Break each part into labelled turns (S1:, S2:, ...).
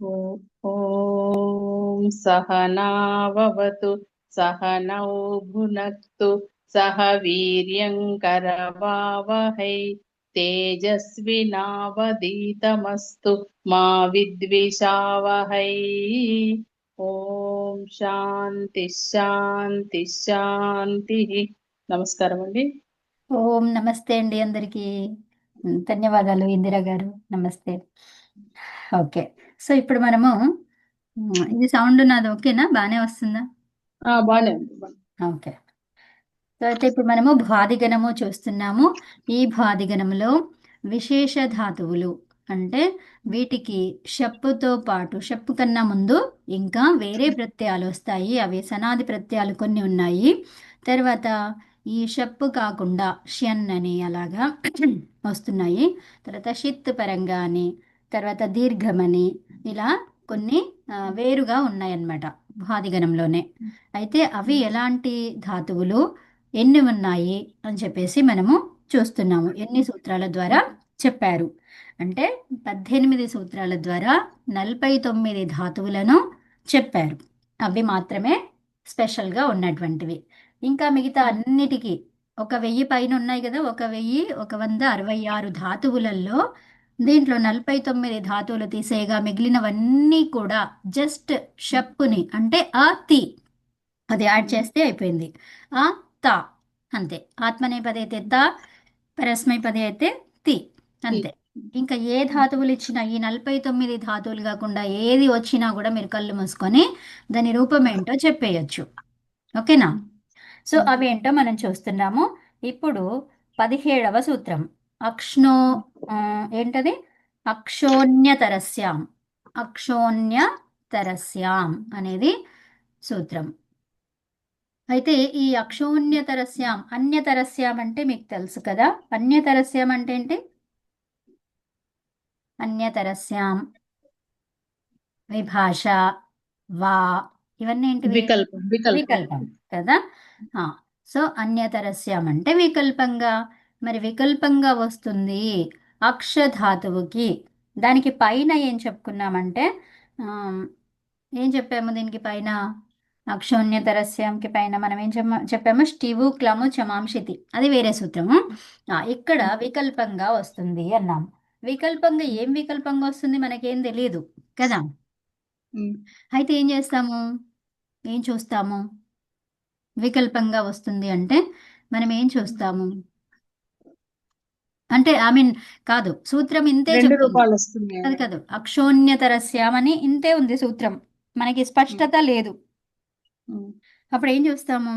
S1: ॐ सहनाववतु सहनौ भुनक्तु सह वीर्यङ्करवावहै तेजस्विनावधीतमस्तु मा विद्विषावहै। ఓం శాంతి శాంతి శాంతి. నమస్కారం అండి.
S2: ఓం నమస్తే అండి అందరికీ. ధన్యవాదాలు ఇందిరా గారు. నమస్తే. ఓకే. సో ఇప్పుడు మనము ఇది సౌండ్ నాది ఓకేనా? బాగానే వస్తుందా?
S1: బానే ఉంది, బానే.
S2: ఓకే. సో అయితే ఇప్పుడు మనము భాదిగణము చూస్తున్నాము. ఈ భాదిగణంలో విశేష ధాతువులు అంటే వీటికి షప్పుతో పాటు షప్పు కన్నా ముందు ఇంకా వేరే ప్రత్యయాలు వస్తాయి. అవి సనాది ప్రత్యయాలు కొన్ని ఉన్నాయి. తర్వాత ఈ షప్పు కాకుండా షన్ అని అలాగా వస్తున్నాయి. తర్వాత షిత్ పరంగా అని, తర్వాత దీర్ఘమని ఇలా కొన్ని వేరుగా ఉన్నాయన్నమాట భాదిగణంలోనే. అయితే అవి ఎలాంటి ధాతువులు, ఎన్ని ఉన్నాయి అని చెప్పేసి మనము చూస్తున్నాము. ఎన్ని సూత్రాల ద్వారా చెప్పారు అంటే 18 సూత్రాల ద్వారా 49 ధాతువులను చెప్పారు. అవి మాత్రమే స్పెషల్గా ఉన్నటువంటివి. ఇంకా మిగతా అన్నిటికీ 1000 పైన ఉన్నాయి కదా, 1166 ధాతువులలో దీంట్లో 49 ధాతువులు తీసేయగా మిగిలినవన్నీ కూడా జస్ట్ షప్పుని అంటే ఆ తి అది యాడ్ చేస్తే అయిపోయింది. ఆ తా అంతే. ఆత్మనేపది అయితే తా, పరస్మైపది అయితే తి అంతే. ఇంకా ఏ ధాతువులు ఇచ్చినా ఈ 49 ధాతువులు కాకుండా ఏది వచ్చినా కూడా మీరు కళ్ళు మూసుకొని దాని రూపం ఏంటో చెప్పేయచ్చు. ఓకేనా? సో అవేంటో మనం చూస్తున్నాము. ఇప్పుడు 17వ సూత్రం అక్ష్ణో ఏంటది? అక్షోణ్యతరస్యాం. అక్షోణ్యతరస్యాం అనేది సూత్రం. అయితే ఈ అక్షోణ్యతరస్యాం, అన్యతరస్యాం అంటే మీకు తెలుసు కదా. అన్యతరస్యాం అంటే ఏంటి? అన్యతరస్యాం, విభాష, వా ఇవన్నీ ఏంటివి?
S1: వికల్పం వికల్పం.
S2: వికల్పం కదా. ఆ, సో అన్యతరస్యాం అంటే వికల్పంగా. మరి వికల్పంగా వస్తుంది అక్షధాతువుకి. దానికి పైన ఏం చెప్పుకున్నామంటే ఆమ్, ఏం చెప్పాము దీనికి పైన? అక్షోణ్యతరస్యంకి పైన మనం ఏం చెప్పాము? స్టివు క్లము చమాంషితి, అది వేరే సూత్రము. ఇక్కడ వికల్పంగా వస్తుంది అన్నాం. వికల్పంగా ఏం వికల్పంగా వస్తుంది మనకేం తెలియదు కదా. అయితే ఏం చేస్తాము? ఏం చూస్తాము? వికల్పంగా వస్తుంది అంటే మనం ఏం చూస్తాము? అంటే ఐ మీన్ కాదు, సూత్రం ఇంతే
S1: రెండు
S2: చెప్తుంది.
S1: రూపాలు వస్తున్నాయి.
S2: అది కాదు, అక్షోణ్యతరస్యామని ఇంతే ఉంది సూత్రం, మనకి స్పష్టత లేదు. అప్పుడు ఏం చూస్తాము?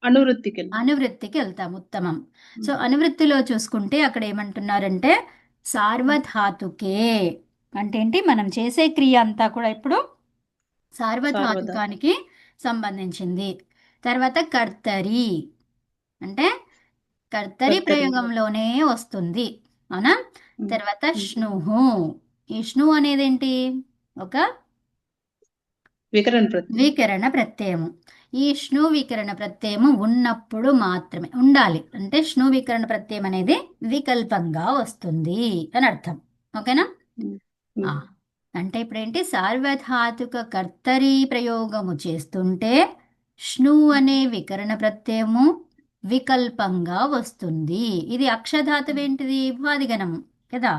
S1: అనువృత్తికి
S2: అనువృత్తికి వెళ్తాం. ఉత్తమం. సో అనువృత్తిలో చూసుకుంటే అక్కడ ఏమంటున్నారంటే సార్వధాతుకే అంటే ఏంటి? మనం చేసే క్రియ అంతా కూడా ఇప్పుడు సార్వధాతుకానికి సంబంధించింది. తర్వాత కర్తరి అంటే కర్తరి ప్రయోగంలోనే వస్తుంది, అవునా? తర్వాతష్ణుహు. ఈష్ణు అనేది ఏంటి? ఒక వికరణ ప్రత్యయము. ఈష్ణు వికరణ ప్రత్యయము ఉన్నప్పుడు మాత్రమే ఉండాలి. అంటేష్ణు వికరణ ప్రత్యయం అనేది వికల్పంగా వస్తుంది అని అర్థం. ఓకేనా? అంటే ఇప్పుడు ఏంటి? సార్వధాతుక కర్తరి ప్రయోగము చేస్తుంటేష్ణు అనే వికరణ ప్రత్యయము వికల్పంగా వస్తుంది. ఇది అక్షధాతువు ఏంటిది? భాదిగణము కదా.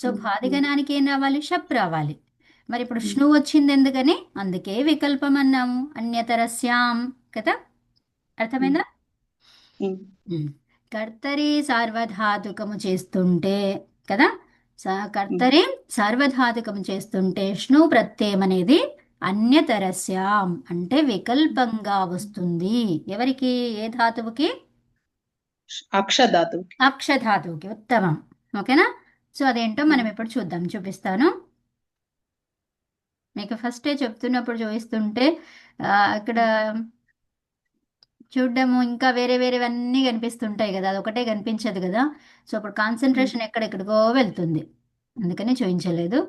S2: సో భాదిగణానికి ఏం రావాలి? షప్ రావాలి. మరి ఇప్పుడుష్ణు వచ్చింది ఎందుకని? అందుకే వికల్పం అన్నాము. అన్యతరస్యాం కదా. అర్థమైందా? కర్తరి సార్వధాతుకము చేస్తుంటే కదా, కర్తరి సార్వధాతుకము చేస్తుంటే షణు ప్రత్యయం అనేది అన్యతరస్యాం అంటే వికల్పంగా వస్తుంది. ఎవరికి? ఏ ధాతువుకి? అక్షధాతువుకి. ఉత్తమం. ఓకేనా? సో అదేంటో మనం ఇప్పుడు చూద్దాం, చూపిస్తాను మీకు. ఫస్టే చెప్తున్నప్పుడు చూపిస్తుంటే అక్కడ చూడడము ఇంకా వేరే వేరేవన్నీ కనిపిస్తుంటాయి కదా, అది ఒకటే కనిపించదు కదా. సో అప్పుడు కాన్సన్ట్రేషన్ ఎక్కడెక్కడికో వెళ్తుంది, అందుకని చూపించలేదు.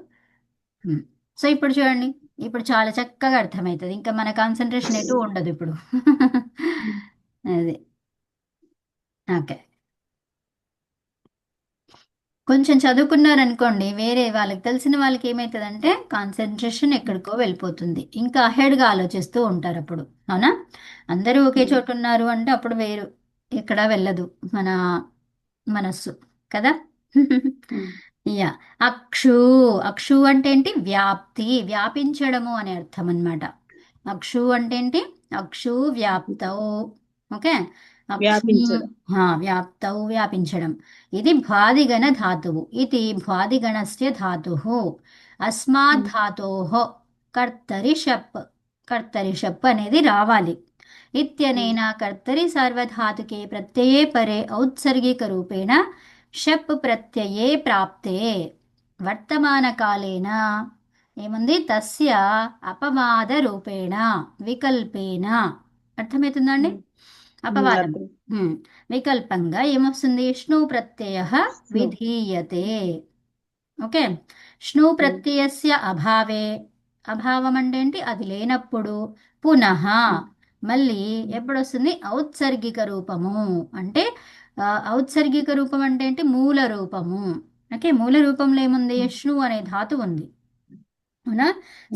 S2: సో ఇప్పుడు చూడండి, ఇప్పుడు చాలా చక్కగా అర్థమవుతుంది. ఇంకా మన కాన్సన్ట్రేషన్ ఎటు ఉండదు ఇప్పుడు. అది ఓకే. కొంచెం చదువుకున్నారనుకోండి, వేరే వాళ్ళకి తెలిసిన వాళ్ళకి ఏమవుతుందంటే కాన్సన్ట్రేషన్ ఎక్కడికో వెళ్ళిపోతుంది, ఇంకా అహెడ్గా ఆలోచిస్తూ ఉంటారు అప్పుడు. అవునా? అందరూ ఒకే చోట ఉన్నారు అంటే అప్పుడు వేరు ఎక్కడా వెళ్ళదు మన మనస్సు, కదా? యా. అక్షు. అక్షు అంటే ఏంటి? వ్యాప్తి, వ్యాపించడము అనే అర్థం అన్నమాట. అక్షు అంటే ఏంటి? అక్షు వ్యాప్తౌ. ఓకే. అక్షు
S1: వ్యాపించడం.
S2: వ్యాప్తౌ, వ్యాపించడం. ఇది భాదిగణ ధాతువు. ఇది భాదిగణస్య ధాతుః. అస్మాత్ ధాతోః కర్తరి షప్. కర్తరి షప్ అనేది రావాలి. ఇత్యనేన కర్తరి సార్వధాతుకే ప్రత్యయే పరే ఔత్సర్గిక రూపేణ షప్ ప్రత్యయే ప్రాప్తే వర్తమానకాలేన ఏముంది? తస్య అపవాద రూపేణ వికల్పేన. అర్థమవుతుందండి? అపవాదం.
S1: అర్థం.
S2: వికల్పంగా ఏమొస్తుంది? ష్ణు ప్రత్యయ
S1: స్లో.
S2: విధీయతే. ఓకే. ష్ణు ప్రత్యయస్య అభావే. అభావం అంటే ఏంటి? అది లేనప్పుడు పునః మళ్ళీ ఎప్పుడు వస్తుంది? ఔత్సర్గిక రూపము. అంటే ఔత్సర్గిక రూపం అంటే ఏంటి? మూల రూపము. ఓకే. మూల రూపంలో ఏముంది? ష్ణు అనే ధాతు ఉంది. అవునా?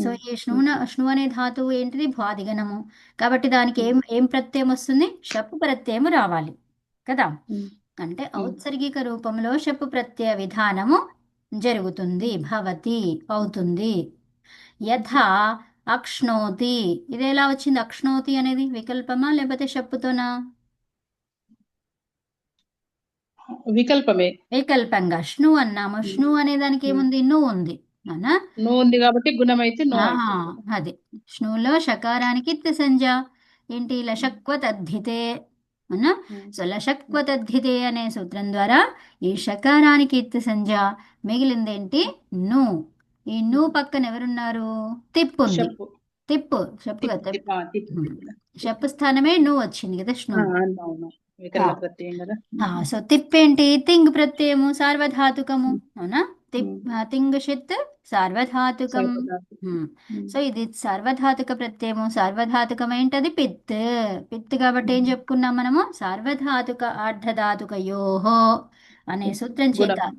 S2: సో ఈ ష్ణు అనే ధాతువు ఏంటిది? భాదిగణము. కాబట్టి దానికి ఏం ఏం ప్రత్యయం వస్తుంది? షప్ ప్రత్యయము రావాలి కదా. అంటే ఔత్సర్గిక రూపంలో షప్ ప్రత్యయ విధానము జరుగుతుంది, భవతి, అవుతుంది. యథా అక్ష్ణోతి. ఇది ఎలా వచ్చింది? అక్ష్ణోతి అనేది వికల్పమా లేకపోతే షప్పుతోనా?
S1: వికల్పమే.
S2: వికల్పంగా ష్ణు అన్నాము. ష్ణు అనే దానికి ఏముంది? ను ఉంది. అవునా?
S1: నో ఉంది కాబట్టి గుణం అయితే నో
S2: ఆ,
S1: అయిపోతుంది.
S2: అది. ష్ణులో షకారానికి ఇత్తి సంజ్ఞ ఏంటి? లషక్వ తద్ధితే. అవునా? సో లషక్వ తద్ధితే అనే సూత్రం ద్వారా ఈ షకారానికి ఇత్తి సంజ్ఞ. మిగిలిందేంటి? ను. ఈ ను పక్కన ఎవరున్నారు? తిప్పు ఉంది.
S1: షప్పు.
S2: తిప్పు. షప్పుగా
S1: తిప్పు
S2: తిప్పు.
S1: తిప్పు
S2: ఉమ్.
S1: తిప్పు.
S2: షప్పు స్థానమే ను వచ్చింది కదా, ష్ణు.
S1: అవును. వికల్ప ప్రత్యయం కదా.
S2: సో తిప్పేంటి? తింగ్ ప్రత్యయము, సార్వధాతుకము. అవునా? తింగ్ షిత్ సార్వధాతుకం.
S1: సర్వధాతు.
S2: సో ఇది సార్వధాతుక ప్రత్యయము. సార్వధాతుకం ఏంటది? పిత్. పిత్ కాబట్టి ఏం చెప్పుకున్నాం మనము? సార్వధాతుక ఆర్ధధాతుకయోహో అనే సూత్రం చేత
S1: గుణం.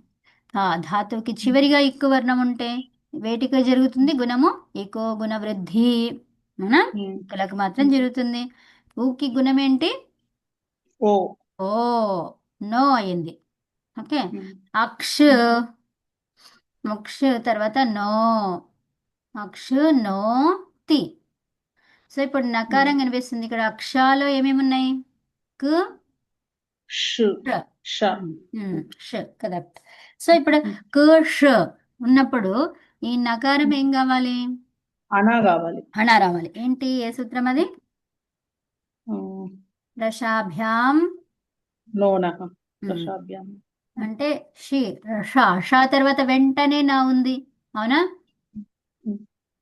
S2: ధాతువుకి చివరిగా ఇక్కు వర్ణం ఉంటే వేటికి జరుగుతుంది గుణము? ఇకో గుణ వృద్ధి. అవునా? ఇక్కలకు మాత్రం జరుగుతుంది. ఊకి గుణం ఏంటి?
S1: ఓ.
S2: ఓ. నో అయింది. ఓకే. అక్ష. ముక్ష తర్వాత నో. అక్ష నో తి. సో ఇప్పుడు నకారం కనిపిస్తుంది ఇక్కడ. అక్షాలో ఏమేమి ఉన్నాయి? క్
S1: షు.
S2: ష.
S1: ష.
S2: ష కదా. సో ఇప్పుడు క్ ష ఉన్నప్పుడు ఈ నకారం ఏం కావాలి?
S1: అనా కావాలి.
S2: అణ రావాలి. ఏంటి? ఏ సూత్రం అది? రషాభ్యాం.
S1: నోన.
S2: ఉమ్.
S1: రషాభ్యాం.
S2: అంటే షి. ష. ష తర్వాత వెంటనే నా ఉంది. అవునా?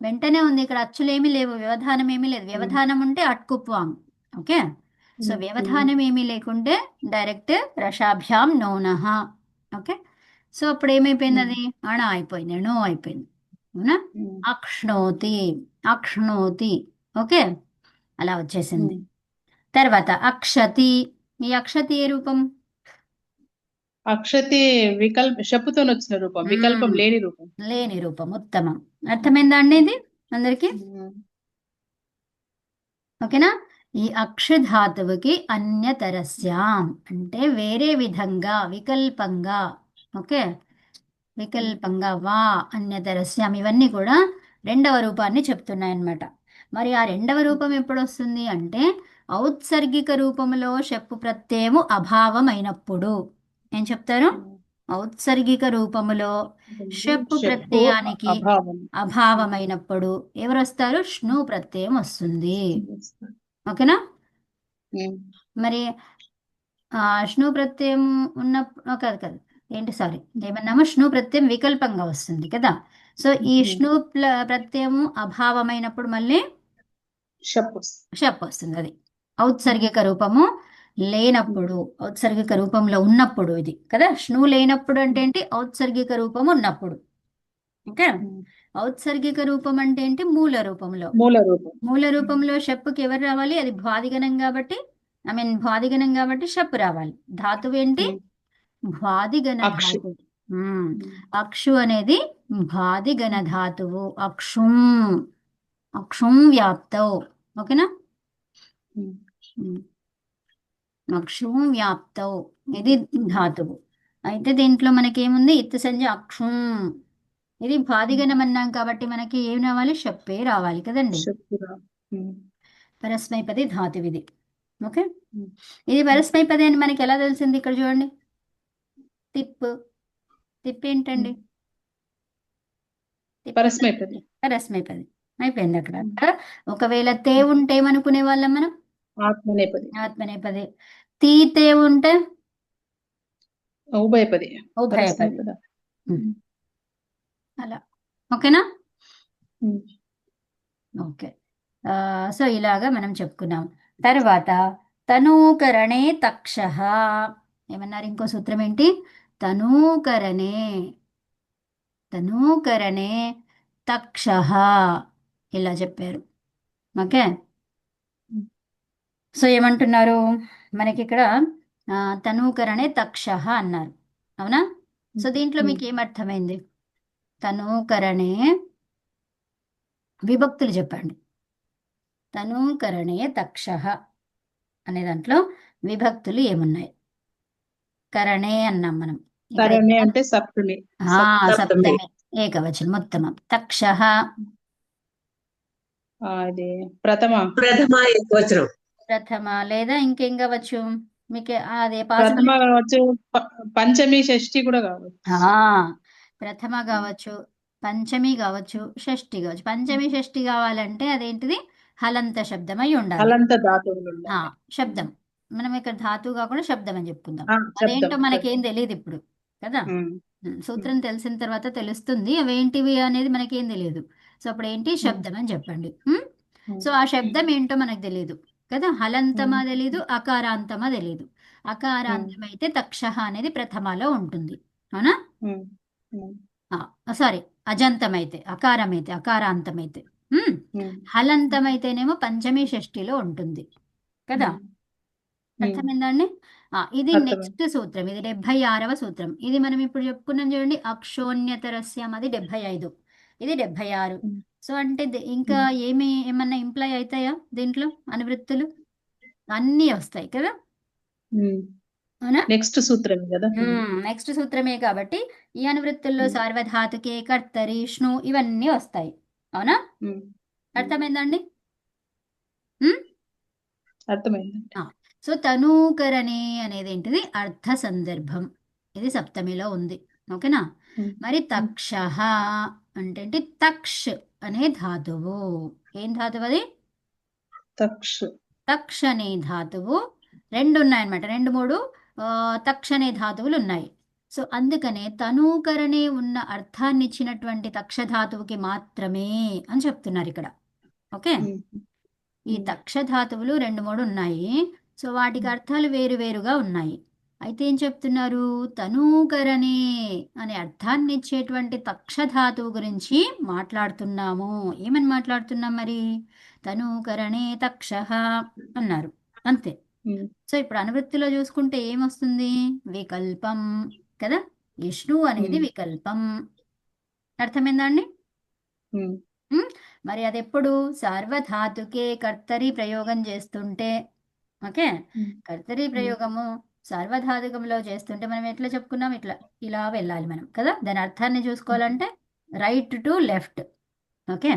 S2: వెంటనే ఉంది. ఇక్కడ అచ్చులేమీ లేవు, వ్యవధానం ఏమీ లేదు. వ్యవధానం ఉంటే అట్కుప్వాం. ఓకే. సో వ్యవధానం ఏమీ లేకుంటే డైరెక్ట్ రషాభ్యాం నౌనః. ఓకే. సో అప్పుడు ఏమైపోయింది? అది అణ అయిపోయింది, నో అయిపోయింది. అవునా? అక్ష్ణోతి. అక్ష్ణోతి. ఓకే. అలా వచ్చేసింది. తర్వాత అక్షతి. ఈ అక్షతి ఏ రూపం?
S1: అక్షతి షప్పుతో వచ్చిన రూపం, వికల్పం లేని రూపం.
S2: లేని రూపం. ఉత్తమం. అర్థమైందా అండి ఇది అందరికి? ఓకేనా? ఈ అక్షధాతువుకి అన్యతరస్యాం అంటే వేరే విధంగా, వికల్పంగా. ఓకే. వికల్పంగా వా అన్యతరస్యాం ఇవన్నీ కూడా రెండవ రూపాన్ని చెప్తున్నాయన్నమాట. మరి ఆ రెండవ రూపం ఎప్పుడు వస్తుంది అంటే ఔత్సర్గిక రూపంలో షప్పు ప్రత్యయము అభావమైనప్పుడు. ఏం చెప్తారు? ఔత్సర్గిక రూపములో షప్పు ప్రత్యయానికి అభావమైనప్పుడు ఎవరు వస్తారు? ష్ణు ప్రత్యయం వస్తుంది. ఓకేనా? మరి ష్ణు ప్రత్యయం ఉన్నప్పుడు కాదు కాదు ఏంటి, సారీ ఏమన్నాము? ష్ణు ప్రత్యయం వికల్పంగా వస్తుంది కదా. సో ఈ ష్ణు ప్రత్యయము అభావమైనప్పుడు మళ్ళీ షప్ వస్తుంది. అది ఔత్సర్గిక రూపము లేనప్పుడు, ఔత్సర్గిక రూపంలో ఉన్నప్పుడు ఇది కదా. ష్ణు లేనప్పుడు అంటే ఏంటి? ఔత్సర్గిక రూపం ఉన్నప్పుడు. ఓకే. ఔత్సర్గిక రూపం అంటే ఏంటి? మూల రూపంలో. మూల రూపంలో షప్పుకి ఎవరు రావాలి? అది భాదిగణం కాబట్టి, భాదిగణం కాబట్టి షప్ రావాలి. ధాతువు ఏంటి? భాదిగణ ధాతువు. ఉమ్. అక్షు అనేది భాదిగణ ధాతువు. అక్షుం అక్షుం వ్యాప్తౌ. ఓకేనా? ఉమ్. అక్షుం వ్యాప్తౌ ఇది ధాతువు. అయితే దీంట్లో మనకేముంది? ఇత్తు సంజ్ఞ అక్షుం. ఇది భాదిగణం అన్నాం కాబట్టి మనకి ఏం రావాలి? షప్పే రావాలి కదండి.
S1: శక్తిరా.
S2: పరస్మైపది ధాతువు ఇది. ఓకే, ఇది పరస్మైపది అని మనకి ఎలా తెలిసింది? ఇక్కడ చూడండి, తిప్పు. తిప్పు ఏంటండి? తిప్పు
S1: పరస్మైపది.
S2: పరస్మైపది అయిపోయింది అక్కడ. ఒకవేళ తే ఉంటే ఏమనుకునే వాళ్ళం మనం?
S1: ఆత్మనేపది.
S2: ఆత్మనేపది. తీ తే ఉంటే
S1: ఉభయపది.
S2: ఉభయపది.
S1: పరస్మైపద.
S2: అలా. ఓకేనా? ఓకే. సో ఇలాగా మనం చెప్పుకున్నాం. తర్వాత తనూకరణే తక్షః ఏమన్నారు? ఇంకో సూత్రం ఏంటి? తనూకరణే తనూకరణే తక్షః ఇలా చెప్పారు. ఓకే, సో ఏమంటున్నారు మనకి ఇక్కడ? తనూకరణే తక్షః అన్నారు, అవునా? సో దీంట్లో మీకు ఏమర్థమైంది? తనూకరణే విభక్తులు చెప్పండి. తనూకరణే తక్షః అనే దాంట్లో విభక్తులు ఏమున్నాయి? కరణే అన్నాం మనం. ఇక్కడ
S1: కరణే అంటే సప్తమి.
S2: సప్తమి, ఏకవచనం, ఉత్తమం. తక్షః
S1: అది ప్రథమ.
S3: ప్రథమ ఏకవచనం.
S2: ప్రథమ లేదా ఇంకేం కావచ్చు మీకు? అదే
S1: ప్రథమ
S2: పాసిబిలిటీ.
S1: కావచ్చు, పంచమి, షష్ఠి కూడా కావచ్చు.
S2: ప్రథమ కావచ్చు, పంచమి కావచ్చు, షష్ఠి కావచ్చు. పంచమి షష్ఠి కావాలంటే అదేంటిది? హలంత శబ్దం అయి ఉండాలి.
S1: హలంత ధాతువులు ఉండాలి.
S2: శబ్దం. మనం ఇక్కడ ధాతువు కాకుండా శబ్దం అని చెప్పుకుందాం.
S1: శబ్దం.
S2: అదేంటో మనకేం తెలియదు ఇప్పుడు కదా. సూత్రం తెలిసిన తర్వాత తెలుస్తుంది అవేంటివి అనేది మనకేం తెలియదు. సో అప్పుడు ఏంటి? శబ్దం అని చెప్పండి. సో ఆ శబ్దం ఏంటో మనకు తెలియదు కదా. హలంతమా తెలీదు, అకారాంతమా తెలీదు. అకారాంతం అయితే తక్షః అనేది ప్రథమలో ఉంటుంది, అవునా? సారీ, అజంతమైతే, అకారమైతే, అకారాంతమైతే. హలంతమైతేనేమో పంచమి షష్ఠిలో ఉంటుంది కదా. అర్థమైందండి? ఇది నెక్స్ట్ సూత్రం. ఇది 76వ సూత్రం. ఇది మనం ఇప్పుడు చెప్పుకున్నాం చూడండి, అక్షోణ్యతరస్యం. అది 75, ఇది 76. సో అంటే ఇంకా ఏమన్నా ఇంప్లై అవుతాయా దీంట్లో? అనువృత్తులు అన్నీ వస్తాయి కదా, అవునా?
S1: నెక్స్ట్ సూత్రం కదా.
S2: నెక్స్ట్ సూత్రమే కాబట్టి ఈ అనువృత్తుల్లో సార్వధాతుకే, కర్తరి, ష్ణు ఇవన్నీ వస్తాయి, అవునా? అర్థమైందండి?
S1: అర్థమైంది.
S2: సో తనూకరణే అనేది ఏంటిది? అర్థ సందర్భం. ఇది సప్తమిలో ఉంది, ఓకేనా? మరి తక్షః అంటే ఏంటి? తక్ష్ అనే ధాతువు. ఏం ధాతువు అది? తక్ష్ అనే ధాతువు. రెండు ఉన్నాయన్నమాట, 2-3 తక్ష అనే ధాతువులు ఉన్నాయి. సో అందుకనే తనూకరణే ఉన్న అర్థాన్ని ఇచ్చినటువంటి తక్ష ధాతువుకి మాత్రమే అని చెప్తున్నారు ఇక్కడ. ఓకే, ఈ తక్ష ధాతువులు 2-3 ఉన్నాయి. సో వాటికి అర్థాలు వేరువేరుగా ఉన్నాయి. అయితే ఏం చెప్తున్నారు? తనూకరణే అనే అర్థాన్ని ఇచ్చేటువంటి తక్ష ధాతువు గురించి మాట్లాడుతున్నాము. ఏమని మాట్లాడుతున్నాం మరి? తనూకరణే తక్షః అన్నారు, అంతే. సో ఇప్పుడు అనువృత్తిలో చూసుకుంటే ఏమొస్తుంది? వికల్పం కదా. విష్ణు అనేది వికల్పం. అర్థమైందా అండి? మరి అది ఎప్పుడు? సార్వధాతుకే కర్తరి ప్రయోగం చేస్తుంటే. ఓకే, కర్తరి ప్రయోగము సార్వధాతుకంలో చేస్తుంటే మనం ఎట్లా చెప్పుకున్నాం? ఇట్లా ఇలా వెళ్ళాలి మనం కదా. దాని అర్థాన్ని చూసుకోవాలంటే right to left. Okay,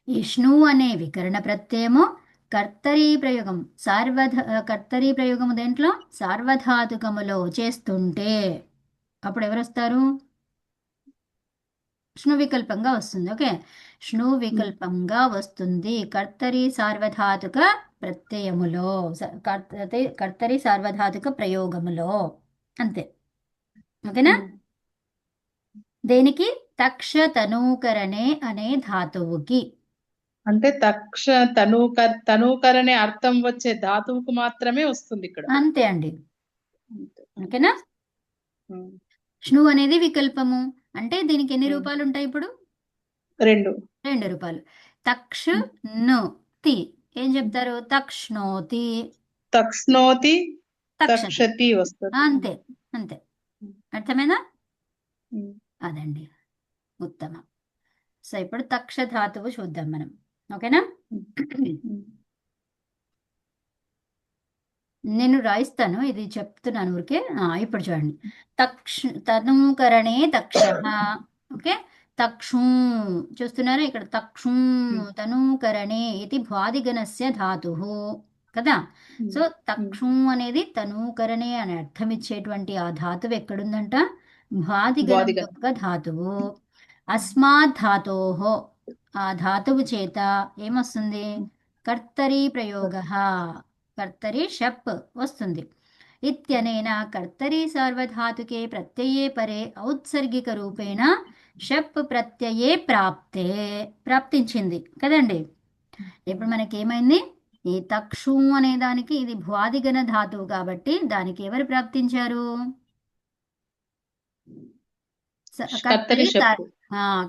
S2: Vishnu అనే వికరణ ప్రత్యయము కర్తరీ ప్రయోగం కర్తరీ ప్రయోగము దేంట్లో? సార్వధాతుకములో చేస్తుంటే అప్పుడు ఎవరు వస్తారు? ష్ణు వికల్పంగా వస్తుంది. ఓకే, ష్ణు వికల్పంగా వస్తుంది కర్తరీ సార్వధాతుక ప్రత్యయములో, కర్తరీ సార్వధాతుక ప్రయోగములో, అంతే. ఓకేనా? దేనికి? తక్ష తనూకరణే అనే ధాతువుకి. అంటే
S1: తనూకరణే అర్థం వచ్చే ధాతువుకు మాత్రమే వస్తుంది ఇక్కడ,
S2: అంతే అండి. ఓకేనా? ష్ణు అనేది వికల్పము అంటే దీనికి ఎన్ని రూపాలు ఉంటాయి ఇప్పుడు? 2 రూపాలు. తక్ష ను తి ఏం చెప్తారు? తక్ష్ణోతి,
S1: తక్ష్ణోతి, తక్షతి వస్తుంది.
S2: అంతే అంతే. అర్థమైందా?
S1: ఉమ్,
S2: అదండి ఉత్తమం. సో ఇప్పుడు తక్ష ధాతువు చూద్దాం మనం. ఓకేనా?
S1: ఉమ్, ఉమ్,
S2: నేను రాయిస్తాను, ఇది చెప్తున్నాను ఊరికే. ఇప్పుడు చూడండి. తనూకరణే తక్ష. ఓకే. తక్షూ చూస్తున్నారా ఇక్కడ? తక్షూ
S1: ఉమ్,
S2: తనూకరణే ఇది భ్వాదిగణస్య ధాతు కదా.
S1: ఉమ్,
S2: సో
S1: ఉమ్.
S2: తక్షూ అనేది తనూకరణే అని అర్థం ఇచ్చేటువంటి ఆ ధాతువు ఎక్కడుందంట? భ్వాదిగణం
S1: బాదిగా.
S2: యొక్క ధాతువు. అస్మాత్ ధాతోహో, ఆ ధాతువు చేత ఏమొస్తుంది? కర్తరీ ప్రయోగ, కర్తరి షప్ వస్తుంది. ఇత్యనేన కర్తరి సార్వధాతుకే ప్రత్యయే పరే ఔత్సర్గిక రూపేణ షప్ ప్రత్యయే ప్రాప్తే, ప్రాప్తించింది కదండి. ఇప్పుడు మనకేమైంది? ఈ తక్షు అనే దానికి ఇది భ్వాదిగణ ధాతువు కాబట్టి దానికి ఎవరు ప్రాప్తించారు?
S1: కత్తరి
S2: కర్తరి
S1: చెప్పు.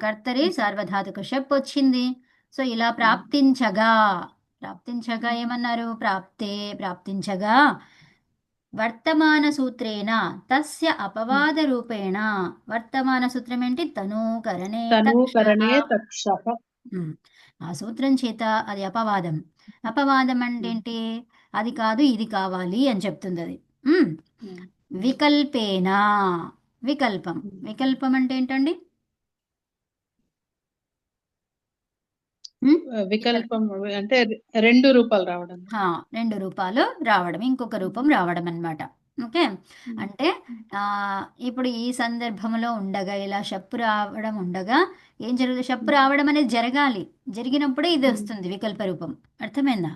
S2: కర్తరి సార్వధాతుక షప్ వచ్చింది. సో ఇలా ప్రాప్తించగా, ప్రాప్తించగా ఏమన్నారు? ప్రాప్తే, ప్రాప్తించగా వర్తమాన సూత్రేణ తస్య అపవాద రూపేణ. వర్తమాన సూత్రం ఏంటి? తనూకరణే తక్షః.
S1: తనూకరణే తక్షః.
S2: ఉమ్. ఆ సూత్రం చేత అది అపవాదం. అపవాదం అంటే ఏంటి? అది కాదు ఇది కావాలి అని చెప్తుంది అది. ఉమ్. వికల్పేన, వికల్పం. వికల్పం అంటే ఏంటండి? వికల్పం
S1: వికల్పం అంటే రెండు రూపాలు రావడం.
S2: రెండు రూపాలు రావడం, ఇంకొక రూపం రావడం అన్నమాట. ఓకే. అంటే ఇప్పుడు ఈ సందర్భంలో ఉండగా, ఇలా షప్పు రావడం ఉండగా ఏం జరుగుతుంది? షప్పు రావడం అనేది జరగాలి, జరిగినప్పుడే ఇది వస్తుంది వికల్ప రూపం. అర్థమైందా?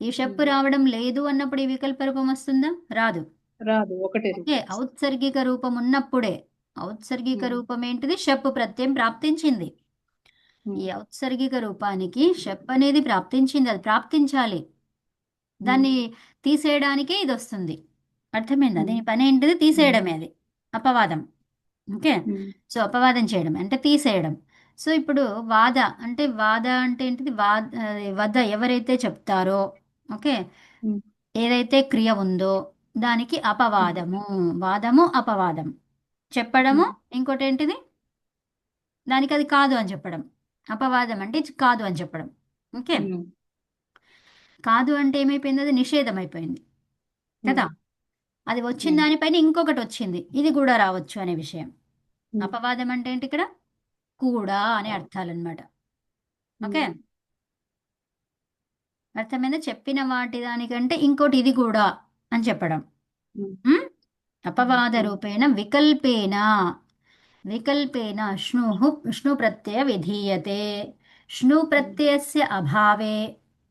S2: ఈ షప్పు రావడం లేదు అన్నప్పుడు ఈ వికల్ప రూపం వస్తుందా? రాదు.
S1: రాదు, ఒకటే
S2: ఓకే.
S1: రూపం.
S2: ఔత్సర్గిక రూపం ఉన్నప్పుడే. ఔత్సర్గిక రూపం ఏంటిది? షప్పు ప్రత్యయం ప్రాప్తించింది. ఈ ఔత్సర్గిక రూపానికి షప్ అనేది ప్రాప్తించింది, అది ప్రాప్తించాలి. దాన్ని తీసేయడానికే ఇది వస్తుంది. అర్థమైందా? దీని పని ఏంటిది? తీసేయడమే, అది అపవాదం. ఓకే. సో అపవాదం చేయడం అంటే తీసేయడం. సో ఇప్పుడు వాద అంటే, వాద అంటే ఏంటిది? వద్ద ఎవరైతే చెప్తారో, ఓకే, ఏదైతే క్రియ ఉందో దానికి అపవాదము. వాదము అపవాదం. చెప్పడము ఇంకోటి ఏంటిది? దానికి అది కాదు అని చెప్పడం. అపవాదం అంటే ఇది కాదు అని చెప్పడం. ఓకే. కాదు అంటే ఏమైపోయింది? అది నిషేధం అయిపోయింది కదా. అది వచ్చిన దానిపైన ఇంకొకటి వచ్చింది, ఇది కూడా రావచ్చు అనే విషయం. అపవాదం అంటే ఏంటి? ఇక్కడ కూడా అనే అర్థాలన్నమాట. ఓకే. అర్థమైందా? చెప్పిన వాటి దానికంటే ఇంకోటి ఇది కూడా అని చెప్పడం. అపవాద రూపేణ వికల్పేన, వికల్పేన ష్ణుః ష్ణు ప్రత్యయ విధీయతే. ష్ణు ప్రత్యయస్య అభావే,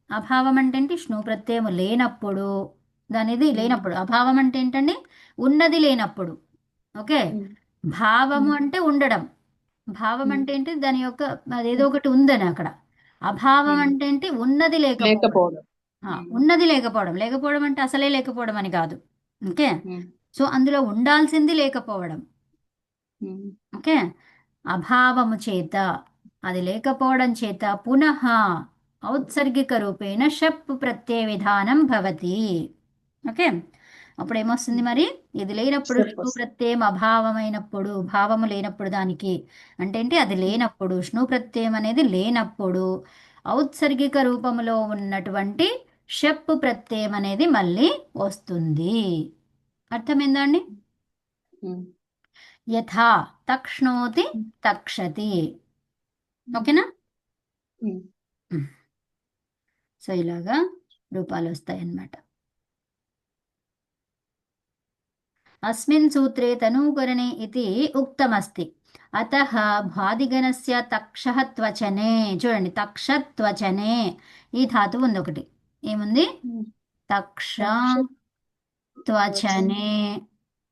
S2: అభావం అంటే ఏంటి? ష్ణు ప్రత్యయము లేనప్పుడు, దానిది లేనప్పుడు. అభావం అంటే ఏంటండి? ఉన్నది లేనప్పుడు. ఓకే. భావము అంటే ఉండడం. భావం అంటే ఏంటి? దాని యొక్క అదేదో ఒకటి ఉందని అక్కడ. అభావం అంటే ఏంటి? ఉన్నది లేకపోవడం.
S1: లేకపోవడం.
S2: ఉన్నది లేకపోవడం. లేకపోవడం అంటే అసలే లేకపోవడం అని కాదు. ఓకే. సో అందులో ఉండాల్సింది లేకపోవడం. ఓకే. అభావము చేత, అది లేకపోవడం చేత పునః ఔత్సర్గిక రూపేణ షప్ ప్రత్యయ విధానం భవతి. ఓకే. అప్పుడు ఏమొస్తుంది మరి? ఇది లేనప్పుడు ష్ణు ప్రత్యయం అభావమైనప్పుడు, భావము లేనప్పుడు దానికి అంటే ఏంటి? అది లేనప్పుడు, ష్ణు ప్రత్యయం అనేది లేనప్పుడు ఔత్సర్గిక రూపములో ఉన్నటువంటి షప్ ప్రత్యయం అనేది మళ్ళీ వస్తుంది. అర్థమైందా అండి? యథా తక్ష్ణోతి తక్షతి. ఓకేనా? సో ఇలాగా రూపాలు వస్తాయన్నమాట. अस्मिन् सूत्रे तनूकरणे इति उक्तमस्ति. अतः భ్వాదిగణస్య తక్షః త్వచనే. చూడండి, తక్ష త్వచనే ఈ ధాతువు ఉంది ఒకటి. ఏముంది? తక్ష త్వచనే.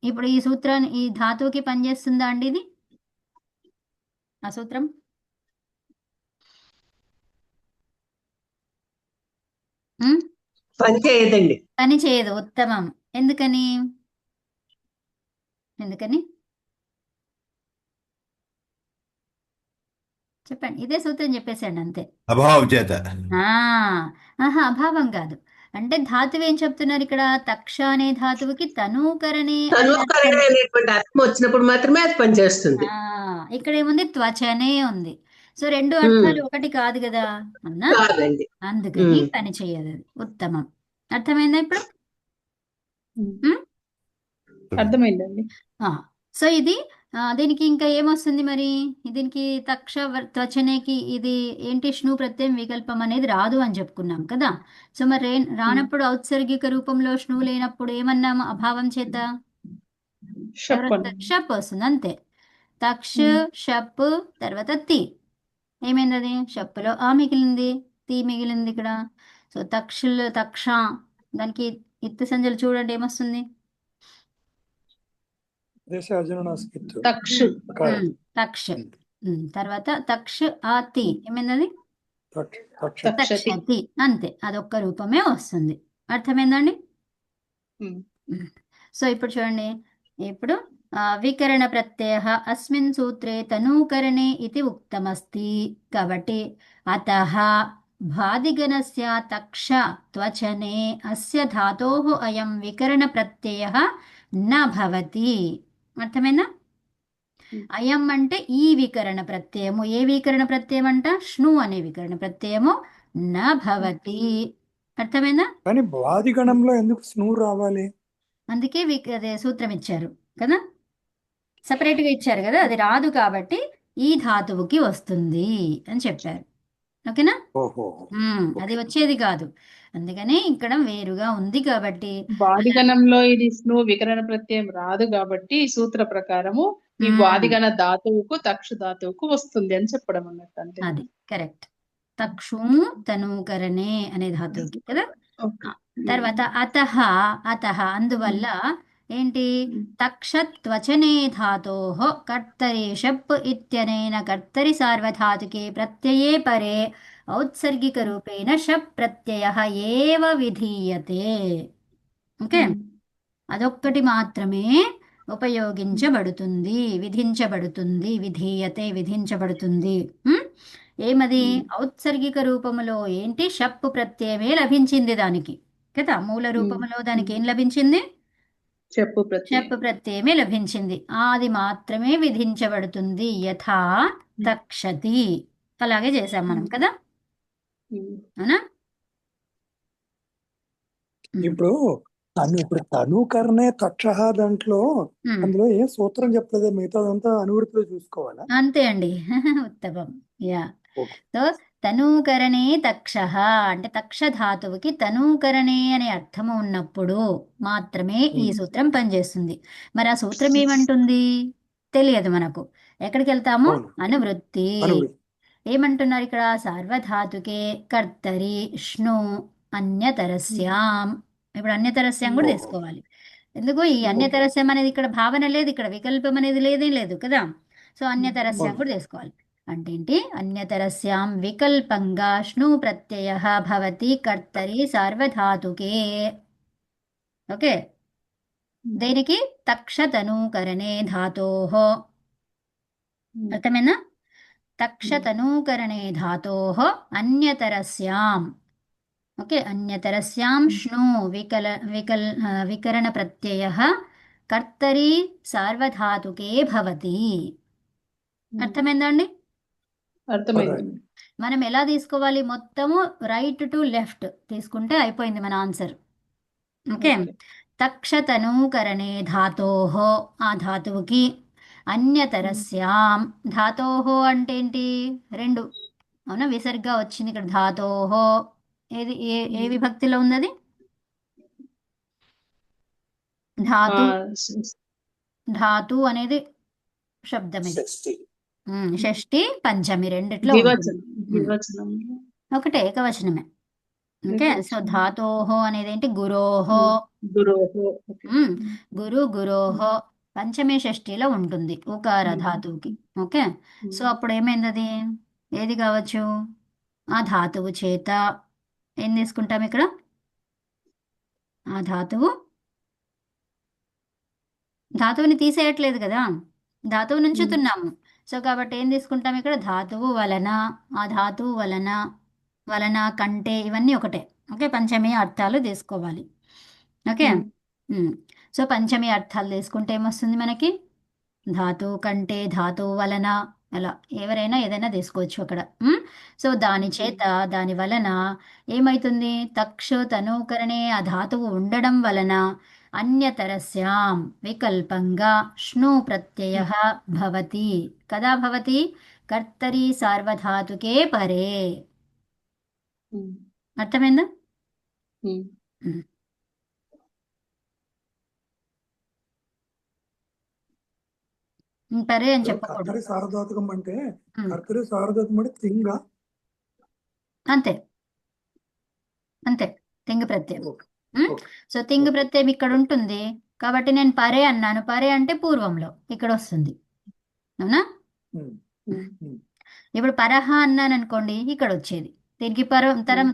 S2: ఇప్పుడు ఈ సూత్రాన్ని, ఈ ధాతువుకి పనిచేస్తుందా అండి ఇది? ఆ సూత్రం
S3: పని చేయదండి.
S2: పని చేయదు. ఉత్తమం. ఎందుకని? ఎందుకని చెప్పండి. ఇదే సూత్రం చెప్పేసాడు అంతే.
S3: అభావం చేత.
S2: ఆహా, అభావం కాదు. అంటే ధాతువు ఏం చెప్తున్నారు ఇక్కడ? తక్ష అనే ధాతువుకి తనూకరణే అనే అర్థం.
S3: తనుకరణ అనేటువంటి అర్థం వచ్చినప్పుడు మాత్రమే అది పనిచేస్తుంది.
S2: ఇక్కడ ఏముంది? త్వచనే ఉంది. సో రెండు
S3: ఉమ్,
S2: అర్థాలు ఒకటి కాదు కదా అన్నా,
S3: కాదండి.
S2: అందుకని
S3: ఉమ్,
S2: పని చేయదు అది. ఉత్తమం. అర్థమైందా ఇప్పుడు? ఉమ్?
S1: అర్థమైందండి.
S2: ఆ, సో ఇది దీనికి ఇంకా ఏమొస్తుంది మరి? దీనికి త్వచనేకి ఇది ఏంటి? షణు ప్రత్యయం వికల్పం అనేది రాదు అని చెప్పుకున్నాం కదా. సో మరి రానప్పుడు ఔత్సర్గిక రూపంలో షణు లేనప్పుడు ఏమన్నాము? అభావం చేత
S1: షప్
S2: ఎవరు?
S1: అండి.
S2: షప్ వస్తుంది అంతే. తక్ష,
S1: ఉమ్.
S2: షప్, తర్వాత తి. ఏమైంది అది? షప్పులో ఆ మిగిలింది, తి మిగిలింది ఇక్కడ. సో తక్ష, దానికి ఇత్తు సంజలు చూడండి ఏమొస్తుంది?
S1: తక్ష.
S2: తక్ష. తర్వాత తక్ష ఆతి ఏమైంది అది?
S1: తక్షతి.
S2: తక్షతి. అంతే, అదొక్క రూపమే వస్తుంది. అర్థమైందండి?
S1: ఉమ్.
S2: సో ఇప్పుడు చూడండి, ఇప్పుడు వికరణ ప్రత్యయ అస్మిన్ సూత్రే తనూకరణే ఇది ఉక్తమస్తి. కాబట్టి అతః భాదిగణస్య తక్ష త్వచనే అస్య ధాతోః అయం వికరణ ప్రత్యయః న భవతి. అర్థమైందా? అయం అంటే ఈ వికరణ ప్రత్యయము. ఏ వికరణ ప్రత్యయం అంట? షణు అనే వికరణ ప్రత్యయము న భవతి. అర్థమైందా?
S4: కానీ వాదిగణంలో ఎందుకు స్నూ రావాలి?
S2: అందుకే అదే సూత్రం ఇచ్చారు కదా, సపరేట్ గా ఇచ్చారు కదా, అది రాదు కాబట్టి ఈ ధాతువుకి వస్తుంది అని చెప్పారు. ఓకేనా?
S4: ఓహో,
S2: అది వచ్చేది కాదు, అందుకనే ఇక్కడ వేరుగా ఉంది కాబట్టి.
S1: వాదిగణంలో ఇది స్ను వికరణ ప్రత్యయం రాదు కాబట్టి ఈ సూత్ర ప్రకారము ఈ వాదిగణ ధాతువుకు తక్ష ధాతువుకు వస్తుంది అని చెప్పడం అన్నట్టు. అంతే.
S2: అది కరెక్ట్. తక్షు తనూకరణే అనే ధాతువుకి కదా.
S1: ఓకే.
S2: తర్వాత అతః అందువల్ల ఏంటి? తక్షత్వచనే ధాతోః కర్తరి షప్ ఇత్యనేన కర్తరి సార్వధాతుకే ప్రత్యయే పరే ఔత్సర్గిక రూపేణ షప్ ప్రత్యయః ఏవ విధీయతే. ఓకే, అదొక్కటి మాత్రమే ఉపయోగించబడుతుంది, విధించబడుతుంది. విధీయతే విధించబడుతుంది. ఏమది? ఔత్సర్గిక రూపములో ఏంటి? షప్ ప్రత్యయమే లభించింది దానికి కదా. మూల రూపములో దానికి ఏం లభించింది?
S1: చెప్పు
S2: షప్ ప్రత్యయమే లభించింది, అది మాత్రమే విధించబడుతుంది. యథా తక్షతి, అలాగే చేసాం మనం కదా, అవునా?
S4: ఇప్పుడు తనుకరణే తక్ష దాంట్లో అందులో ఏ సూత్రం చెప్పలేదు, మిగతాదంతా అనువృత్తిలో చూసుకోవాలా?
S2: అంతే అండి. ఉత్తమం. యా.
S4: ఓకే.
S2: సో తనూకరణే తక్ష అంటే తక్ష ధాతువుకి తనూకరణే అనే అర్థము ఉన్నప్పుడు మాత్రమే ఈ సూత్రం పనిచేస్తుంది. మరి ఆ సూత్రం ఏమంటుంది తెలియదు మనకు. ఎక్కడికి వెళ్తాము?
S4: అవును.
S2: అనువృత్తి.
S4: అనువృత్తి.
S2: ఏమంటున్నారు ఇక్కడ? సార్వధాతుకే కర్తరి షణు అన్యతరస్యాం. ఇప్పుడు అన్యతరస్యం కూడా తీసుకోవాలి. ఎందుకు ఈ అన్యతరస్యం అనేది? ఇక్కడ భావన లేదు, ఇక్కడ వికల్పం అనేది లేదేం లేదు కదా. సో అన్యతరస్యం కూడా తీసుకోవాలి. అంటే ఏంటి? అన్యతరస్యాం వికల్పంగా షణు ప్రత్యయ భవతి కర్తరి సార్వధాతుకే. ఓకే, దేనికి? తక్షతనూకరణే ధాతోః. అర్థమేనా? తక్షతనూకరణే ధాతోః అన్యతరస్యాం. ఓకే, అన్యతరస్యాం షణు వికరణ ప్రత్యయః కర్తరి సార్వధాతుకే భవతి. అర్థమైందా అండి?
S1: అర్థమైంది.
S2: మనం ఎలా తీసుకోవాలి? మొత్తము రైట్ టు లెఫ్ట్ తీసుకుంటే అయిపోయింది మన ఆన్సర్. ఓకే, తక్షతనూకరణే ధాతోః ఆ ధాతువుకి, అన్యతరస్యాం ధాతోః అంటే ఏంటి? రెండు, అవునా? విసర్గ వచ్చింది ఇక్కడ. ధాతోః ఏది ఏ విభక్తిలో ఉంది అది? ధాతు. ధాతు అనేది శబ్దం ఇది. షష్ఠి పంచమి రెండిట్లో ఒకటే, ఏకవచనమే. ఓకే, సో ధాతోః అనేది ఏంటి? గురోః. గురు గురోః పంచమి షష్ఠిలో ఉంటుంది ఉకార ధాతువుకి. ఓకే, సో అప్పుడు ఏమైంది? అది ఏది కావచ్చు? ఆ ధాతువు చేత ఏం తీసుకుంటాం ఇక్కడ? ఆ ధాతువుని తీసేయట్లేదు కదా, ధాతువు నుంచుతున్నాము. సో కాబట్టి ఏం తీసుకుంటాం ఇక్కడ? ధాతువు వలన, ఆ ధాతువు వలన, వలన కంటే ఇవన్నీ ఒకటే. ఓకే, పంచమి అర్థాలు తీసుకోవాలి. ఓకే.
S1: ఉమ్.
S2: సో పంచమి అర్థాలు తీసుకుంటే ఏమొస్తుంది మనకి? ధాతువు కంటే, ధాతువు వలన, అలా ఎవరైనా ఏదైనా తీసుకోవచ్చు అక్కడ. సో దాని చేత, దాని వలన ఏమైతుంది? తక్షు తనూకరణే ఆ ధాతువు ఉండడం వలన అన్యతరస్యాం వికల్పంగా స్ను ప్రత్యయ భవతి. కదా భవతి? కర్తరి సార్వధాతుకే పరే.
S1: ఉమ్.
S2: అర్థమైందా?
S1: ఉమ్.
S2: ఉమ్. పరే అని చెప్పకూడదు.
S4: కర్తరి సార్వధాతుకం అంటే
S2: ఉమ్.
S4: కర్తరి సార్వధాతుకం అంటే తింగ.
S2: అంతే అంతే, తింగ ప్రత్యయం.
S4: ఓకే. ఓకే.
S2: సో తింగ ప్రత్యయం ఇక్కడ ఉంటుంది కాబట్టి నేను పరే అన్నాను. పరే అంటే పూర్వంలో ఇక్కడ వస్తుంది, అవునా?
S4: ఉమ్.
S1: ఉమ్.
S4: ఉమ్.
S2: ఇప్పుడు పరహ అన్నాను అనుకోండి, ఇక్కడ వచ్చేది. తిరిగి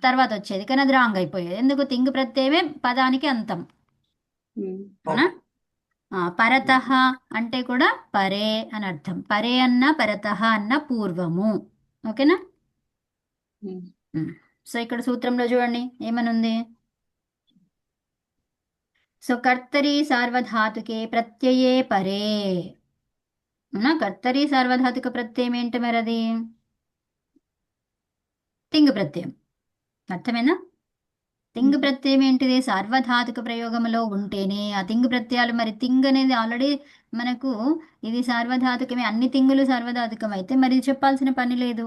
S2: తర్వాత వచ్చేది, కానీ అది రాంగ్ అయిపోయేది. ఎందుకు? తింగ ప్రత్యయమే పదానికి అంతం,
S1: ఉమ్.
S2: అవునా? పరతః అంటే కూడా పరే అని అర్థం. పరే అన్న పరతః అన్న పూర్వము. ఓకేనా?
S1: ఉమ్.
S2: సో ఇక్కడ సూత్రంలో చూడండి ఏమనుంది. సో కర్తరి సార్వధాతుకే ప్రత్యయే పరే. అవునా? కర్తరి సార్వధాతుక ప్రత్యయం ఏంటి మరి? అది తింగ ప్రత్యయం. అర్థమేనా? తింగ ప్రత్యయం ఏంటిది? సార్వధాతుక ప్రయోగంలో ఉంటేనే ఆ తింగ ప్రత్యయాలు. మరి తింగ్ అనేది ఆల్రెడీ మనకు ఇది సార్వధాతుకమే, అన్ని తింగులు సార్వధాతుకం అయితే మరి చెప్పాల్సిన పని లేదు.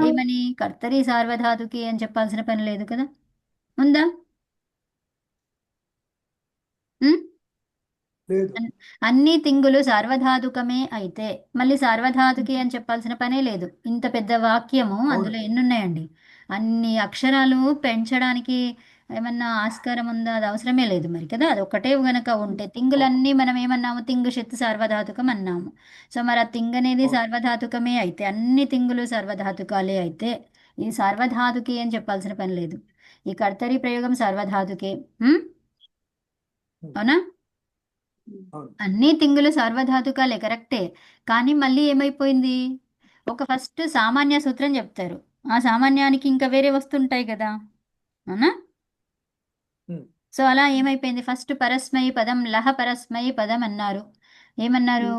S2: ఏమని? కర్తరి సార్వధాతుకి అని చెప్పాల్సిన పని లేదు కదా, ఉందా? ఉం?
S4: లేదు.
S2: అన్ని తింగులు సార్వధాతుకమే అయితే మళ్ళీ సార్వధాతుకి అని చెప్పాల్సిన పనే లేదు. ఇంత పెద్ద వాక్యము, అందులో ఎన్ని ఉన్నాయండి? అన్ని అక్షరాలు పెంచడానికి ఏమన్నా ఆస్కారం ఉందా? అది అవసరమే లేదు మరి కదా. అది ఒకటే గనక ఉంటే తింగులన్నీ మనం ఏమన్నాము? తింగు షిత్ సార్వధాతుకం అన్నాము. సో మరి ఆ తింగ్ అనేది సార్వధాతుకమే అయితే, అన్ని తింగులు సార్వధాతుకాలే అయితే ఇది సార్వధాతుకి అని చెప్పాల్సిన పని లేదు. ఈ కర్తరి ప్రయోగం సార్వధాతుకే. అవునా? అన్ని తింగులు సార్వధాతుకాలే, కరెక్టే. కానీ మళ్ళీ ఏమైపోయింది? ఒక ఫస్ట్ సామాన్య సూత్రం చెప్తారు, ఆ సామాన్యానికి ఇంకా వేరే వస్తుంటాయి కదా, అవునా? సో అలా ఏమైపోయింది? ఫస్ట్ పరస్మై పదం, లహ పరస్మై పదం అన్నారు. ఏమన్నారు?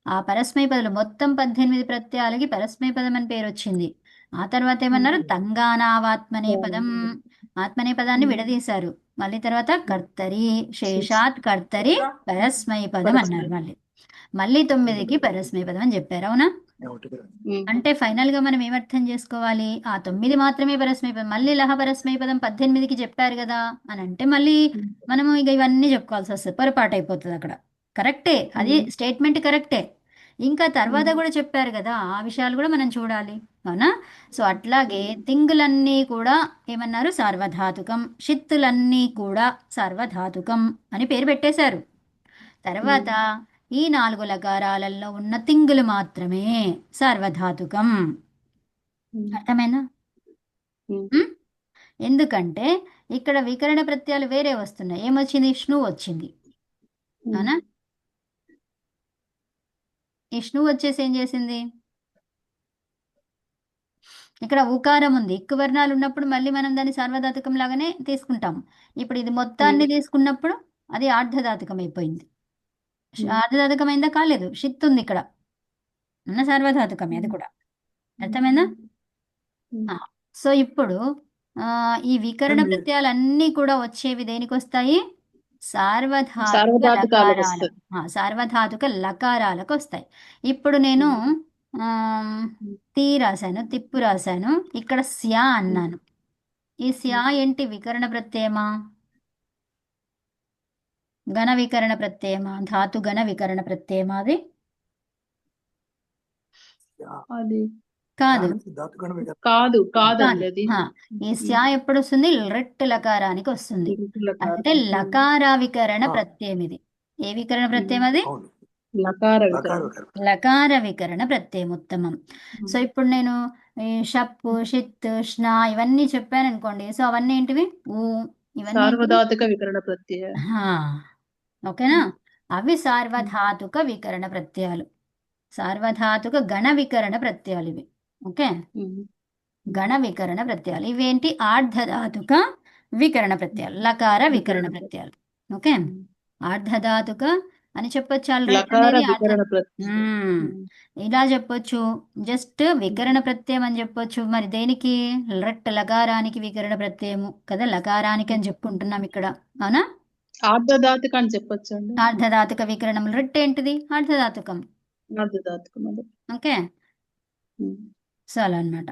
S2: ఆ పరస్మై పదాలు మొత్తం 18 ప్రత్యయాలకి పరస్మై పదం అని పేరు వచ్చింది. ఆ తర్వాత ఏమన్నారు? తంగానావాత్మనే పదం, ఆత్మనే పదాన్ని విడదీశారు. మళ్ళీ తర్వాత కర్తరి, శేషాత్ కర్తరి పరస్మై పదం అన్నారు. మళ్ళీ 9కి పరస్మై పదం అని చెప్పారు, అవునా? అంటే ఫైనల్ గా మనం ఏమర్థం చేసుకోవాలి? ఆ 9 మాత్రమే పరస్మై పదం, మళ్ళీ లహ పరస్మై పదం 18కి చెప్పారు కదా అని అంటే మళ్ళీ మనము ఇక ఇవన్నీ చెప్పుకోవాల్సి వస్తుంది, పొరపాటు అయిపోతుంది అక్కడ. కరెక్టే, అది స్టేట్మెంట్ కరెక్టే. ఇంకా తర్వాత కూడా చెప్పారు కదా, ఆ విషయాలు కూడా మనం చూడాలి, అవునా? సో అట్లాగే తింగులన్నీ కూడా ఏమన్నారు? సార్వధాతుకం. షిత్తులన్నీ కూడా సార్వధాతుకం అని పేరు పెట్టేశారు. తర్వాత ఈ 4 లకారాలలో ఉన్న తింగులు మాత్రమే సార్వధాతుకం. అర్థమైందా? ఎందుకంటే ఇక్కడ వికరణ ప్రత్యయాలు వేరే వస్తున్నాయి. ఏమొచ్చింది? స్ను వచ్చింది, అవునా? ఈ స్ను వచ్చేసి ఏం చేసింది? ఇక్కడ ఉకారం ఉంది. ఇక్కు వర్ణాలు ఉన్నప్పుడు మళ్ళీ మనం దాన్ని సార్వధాతుకం లాగానే తీసుకుంటాం. ఇప్పుడు ఇది మొత్తాన్ని తీసుకున్నప్పుడు అది ఆర్ధధాతుకం అయిపోయింది. ఆర్ధధాతుకమైందా? కాలేదు, షిత్ ఉంది ఇక్కడ, ఉన్న సార్వధాతుకమే అది కూడా. అర్థమైందా? సో ఇప్పుడు ఈ వికరణ ప్రత్యయాలన్నీ కూడా వచ్చేవి దేనికి వస్తాయి? సార్వధాతుక లకారాలకు వస్తాయి. ఇప్పుడు నేను తీ రాశాను, తిప్పు రాశాను, ఇక్కడ స్యా అన్నాను. ఈ స్యా ఏంటి? వికరణ ప్రత్యయమా, గణ వికరణ ప్రత్యయమా, ధాతు గణ వికరణ ప్రత్యయమా? అది కాదు,
S1: కాదండి. అది
S2: ఈ స్యా ఎప్పుడు వస్తుంది? రెట్ లకారానికి వస్తుంది. అంటే లకార వికరణ ప్రత్యయం ఇది. ఏ వికరణ ప్రత్యయం అది? లకార వికరణ ప్రత్యయం, ఉత్తమం. సో ఇప్పుడు నేను షప్పు, షిత్,ష్నా ఇవన్నీ చెప్పాను అనుకోండి. సో అవన్నీ ఏంటివి? ఇవన్నీ
S1: సార్వధాతుక వికరణ ప్రత్యయ.
S2: ఓకేనా? అవి సార్వధాతుక వికరణ ప్రత్యయాలు, సార్వధాతుక గణ వికరణ ప్రత్యయాలు ఇవి. ఓకే, గణ వికరణ ప్రత్యయాలు ఇవేంటి? ఆర్ధధాతుక వికరణ ప్రత్యయాలు, లకార వికరణ ప్రత్యయాలు. ఓకే, ఆర్ధధాతుక అని చెప్పొచ్చు. ఆల్రెడీ
S1: లకార
S2: అనేది
S1: వికరణ ప్రత్యయం.
S2: మ్మ్. ఇలా చెప్పొచ్చు, జస్ట్ వికరణ ప్రత్యయం అని చెప్పొచ్చు. మరి దేనికి? లట్ లకారానికి వికరణ ప్రత్యయము కదా, లకారానికి అని చెప్పుకుంటున్నాం ఇక్కడ, అవునా?
S1: ఆర్ధధాతుక అని చెప్పొచ్చండి.
S2: ఆర్ధధాతుక వికరణం. లట్ ఏంటిది? ఆర్ధధాతుకం.
S1: ఆర్ధధాతుకం అదే.
S2: ఓకే,
S1: ఉమ్.
S2: సో అలా అన్నమాట.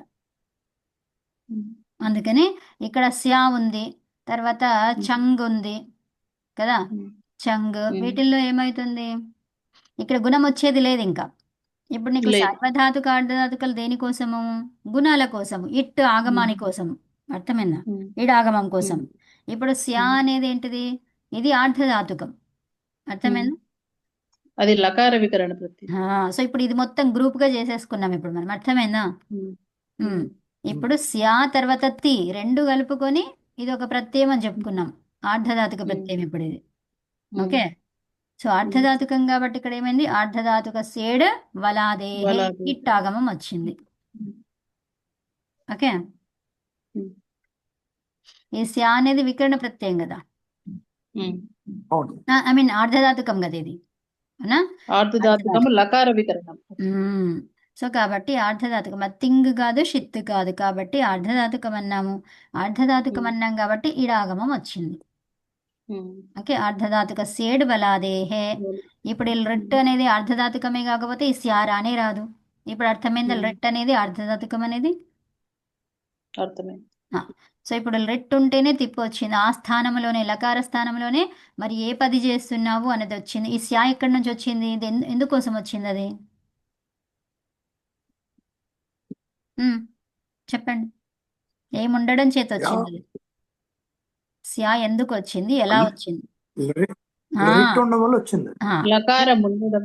S1: ఉమ్.
S2: అందుకని ఇక్కడ స్యా ఉంది, తర్వాత చంగ్ ఉంది కదా,
S1: ఉమ్.
S2: చంగ్.
S1: ఉమ్.
S2: వీటిల్లో ఏమవుతుంది? ఇక్కడ గుణం వచ్చేది లేదు ఇంకా. ఇప్పుడు నీకు
S1: లేదు.
S2: సార్వధాతుక అర్ధధాతుకలు దేనికోసము? గుణాల కోసము, ఇట్ ఆగమాని కోసము. అర్థమైందా?
S1: ఉమ్.
S2: ఇడాగమం కోసం.
S1: ఉమ్.
S2: ఇప్పుడు స్యా
S1: ఉమ్.
S2: అనేది ఏంటిది? ఇది ఆర్ధధాతుకం. అర్థమైందా?
S1: అది లకార వికరణ ప్రత్యయం.
S2: సో ఇప్పుడు ఇది మొత్తం గ్రూప్ గా చేసేసుకున్నాం ఇప్పుడు మనం. అర్థమైందా?
S1: ఉమ్.
S2: ఉమ్. ఇప్పుడు స్యా తర్వాత తి రెండు కలుపుకొని ఇది ఒక ప్రత్యయం అని చెప్పుకున్నాం. ఆర్ధధాతుక ప్రత్యయం ఇప్పుడు ఇది. ఓకే, సో ఆర్ధధాతుకం కాబట్టి ఇక్కడ ఏమైంది? ఆర్ధధాతుక సేడ్ వలాదేహే
S1: వలాదేహే.
S2: ఇట్టాగమం వచ్చింది. ఓకే,
S1: ఉమ్.
S2: ఈ స్యా అనేది వికరణ ప్రత్యయం కదా,
S1: ఉమ్.
S4: అవును.
S2: ఐ మీన్ ఆర్ధధాతుకం కదా ఇది, అవునా?
S1: ఆర్ధధాతుకము లకార వికరణం.
S2: సో కాబట్టి ఆర్ధధాతుకం, అది తింగ్ కాదు, షిత్ కాదు, కాబట్టి ఆర్ధధాతుకం అన్నాము. ఆర్ధధాతుకం అన్నాం కాబట్టి ఇడాగమం వచ్చింది.
S1: ఉమ్.
S2: ఓకే, ఆర్ధధాతుక సేడ్ బలాదేహే. ఇప్పుడు ఈ లెట్ అనేది ఆర్ధధాతుకమే, కాకపోతే ఈ స్యా రానే రాదు. ఇప్పుడు అర్థమైందా? లెట్ అనేది ఆర్ధధాతుకం అనేది.
S1: అర్థమైంది.
S2: సో ఇప్పుడు లెట్ ఉంటేనే తిప్పి వచ్చింది. ఆ స్థానంలోనే, లకార స్థానంలోనే మరి ఏ పది చేస్తున్నావు అనేది వచ్చింది. ఈ స్యా ఎక్కడి నుంచి వచ్చింది? ఇది ఎందుకోసం వచ్చింది అది? చెప్పండి, ఏముండడం చేత వచ్చింది అది? స్యా ఎందుకు వచ్చింది? ఎలా వచ్చింది?
S4: లైట్ ఉండడం వల్ల వచ్చింది.
S1: లకారం ఉండడం.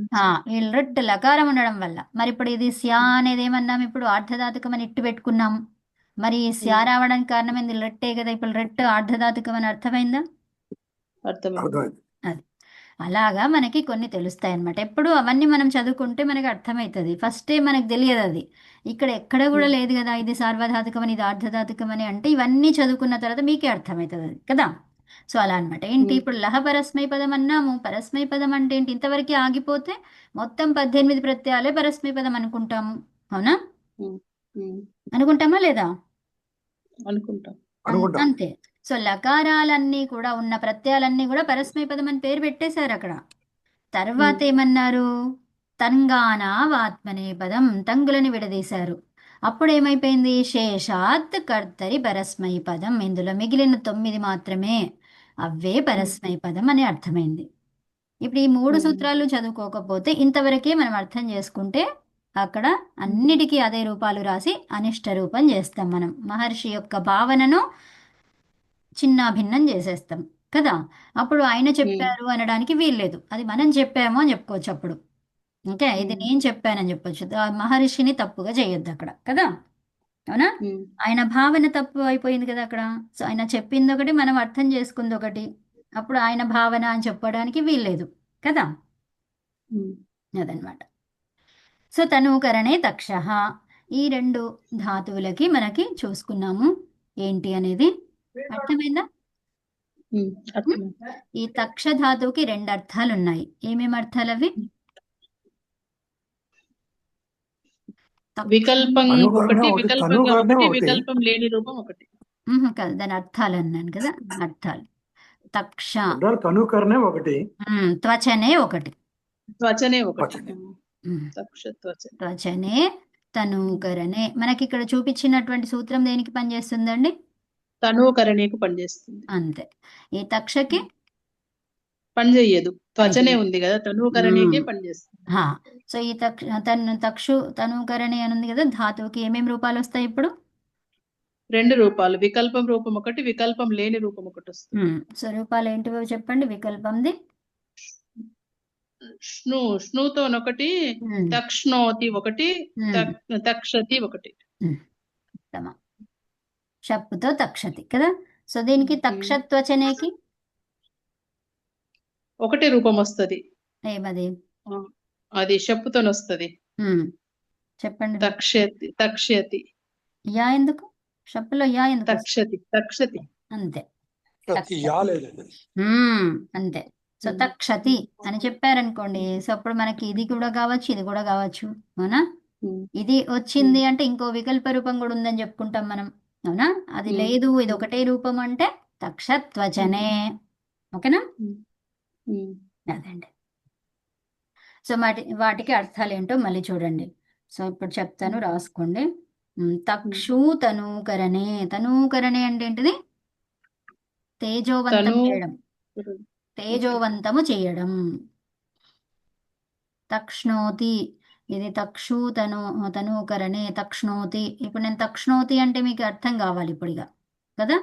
S2: ఈ లెట్ లకారం ఉండడం వల్ల. మరి ఇప్పుడు ఇది స్యా అనేది ఏమన్నాం? ఇప్పుడు ఆర్ధధాతుకం అని ఇట్టు పెట్టుకున్నాం. మరి ఈ స్యా రావడానికి కారణం ఏంది? లెట్టే కదా. ఇప్పుడు లెట్ ఆర్ధధాతుకం అని అర్థమైందా?
S1: అర్థమైంది.
S4: అర్థమైంది.
S2: అది అలాగా మనకి కొన్ని తెలుస్తాయి అన్నమాట. ఎప్పుడు అవన్నీ మనం చదువుకుంటే మనకి అర్థమవుతుంది. ఫస్టే మనకు తెలియదు అది. ఇక్కడ ఎక్కడ కూడా లేదు కదా ఇది సార్వధాతుకం అని, ఇది ఆర్ధధాతుకం అని. అంటే ఇవన్నీ చదువుకున్న తర్వాత మీకే అర్థమవుతుంది అది కదా. సో అలా అనమాట. ఏంటి ఇప్పుడు లహ పరస్మై పదం అన్నాము. పరస్మై పదం అంటే ఏంటి? ఇంతవరకే ఆగిపోతే మొత్తం 18 ప్రత్యయాలే పరస్మై పదం అనుకుంటాము, అవునా? అనుకుంటామా లేదా?
S1: అనుకుంటాం.
S2: అంతే. సో లకారాలన్నీ కూడా ఉన్న ప్రత్యయాలన్నీ కూడా పరస్మై పదం అని పేరు పెట్టేశారు అక్కడ. తర్వాత ఏమన్నారు? తంగానా వాత్మనే పదం, తంగులని విడదీశారు. అప్పుడు ఏమైపోయింది? శేషాత్ కర్తరి పరస్మై పదం. ఇందులో మిగిలిన 9 మాత్రమే అవే పరస్మై పదం అని అర్థమైంది. ఇప్పుడు ఈ 3 సూత్రాలు చదువుకోకపోతే ఇంతవరకే మనం అర్థం చేసుకుంటే అక్కడ అన్నిటికీ అదే రూపాలు రాసి అనిష్ట రూపం చేస్తాం మనం. మహర్షి యొక్క భావనను చిన్నాభిన్నం చేసేస్తాం కదా. అప్పుడు ఆయన చెప్పారు అనడానికి వీల్లేదు, అది మనం చెప్పాము అని చెప్పుకోవచ్చు అప్పుడు. ఓకే, ఇది నేను చెప్పానని చెప్పొచ్చు. మహర్షిని తప్పుగా చేయొద్దు అక్కడ కదా, అవునా? ఆయన భావన తప్పు అయిపోయింది కదా అక్కడ. సో ఆయన చెప్పింది ఒకటి, మనం అర్థం చేసుకుంది ఒకటి. అప్పుడు ఆయన భావన అని చెప్పడానికి వీల్లేదు కదా. అదనమాట. సో తనూకరణే తక్షః. ఈ 2 ధాతువులకి మనకి చూసుకున్నాము ఏంటి అనేది. అర్థమైందా? ఈ తక్ష ధాతువుకి 2 అర్థాలు ఉన్నాయి. ఏమేమి అర్థాలు అవి?
S1: వికల్పం ఒకటి, వికల్పం ఒకటి, వికల్పం లేని రూపం ఒకటి.
S2: కాదు, దాని అర్థాలు అన్నాను కదా, అర్థాలు. తక్ష
S4: తనుకరణే ఒకటి,
S2: త్వచనే ఒకటి.
S1: త్వచనే ఒకటి.
S2: త్వచనే తనూకరణే. మనకి ఇక్కడ చూపించినటువంటి సూత్రం దేనికి పనిచేస్తుందండి?
S1: తనూకరణీకి పనిచేస్తుంది.
S2: అంతే. ఈ తక్షకి
S1: పనిచేయదు, త్వచనే ఉంది కదా, తనూకరణీకే పనిచేస్తుంది.
S2: సో ఈ తనూకరణి అని ఉంది కదా, ధాతువుకి ఏమేమి రూపాలు వస్తాయి ఇప్పుడు?
S1: 2 రూపాలు, వికల్పం రూపం ఒకటి, వికల్పం లేని రూపం ఒకటి వస్తుంది.
S2: సో రూపాలు ఏంటివో చెప్పండి. వికల్పంది
S1: స్నుతో ఒకటి, తక్ష్ణోతి ఒకటి, తక్షతి ఒకటి.
S2: షప్పుతో తక్షతి కదా. సో దీనికి తక్షత్వచనేకి
S1: ఒకటే రూపం వస్తుంది.
S2: ఏమది?
S1: అది షప్పుతో వస్తుంది.
S2: చెప్పండి.
S1: తక్ష్యతి.
S2: యా ఎందుకు? షప్పులో యా ఎందుకు?
S1: తక్షతి.
S2: అంతే.
S4: ప్రతి యా లేదండి.
S2: అంతే. సో తక్షతి అని చెప్పారనుకోండి, సో అప్పుడు మనకి ఇది కూడా కావచ్చు, ఇది కూడా కావచ్చు, అవునా? ఇది వచ్చింది అంటే ఇంకో వికల్ప రూపం కూడా ఉందని చెప్పుకుంటాం మనం, అవునా? అది లేదు, ఇది ఒకటే రూపం అంటే తక్షత్వచనే. ఓకేనా? అదండి. సో వాటికి అర్థాలు ఏంటో మళ్ళీ చూడండి. సో ఇప్పుడు చెప్తాను, రాసుకోండి. తక్షు తనూకరణే. తనూకరణే అంటే ఏంటిది? తేజోవంతం
S1: తను
S2: చేయడం, తేజోవంతము చేయడం. తక్ష్ణోతి, ఇది తక్షు తనూకరణే తక్ష్ణోతి. ఇప్పుడు నేను తక్ష్ణోతి అంటే మీకు అర్థం కావాలి ఇప్పుడు ఇక, కదా?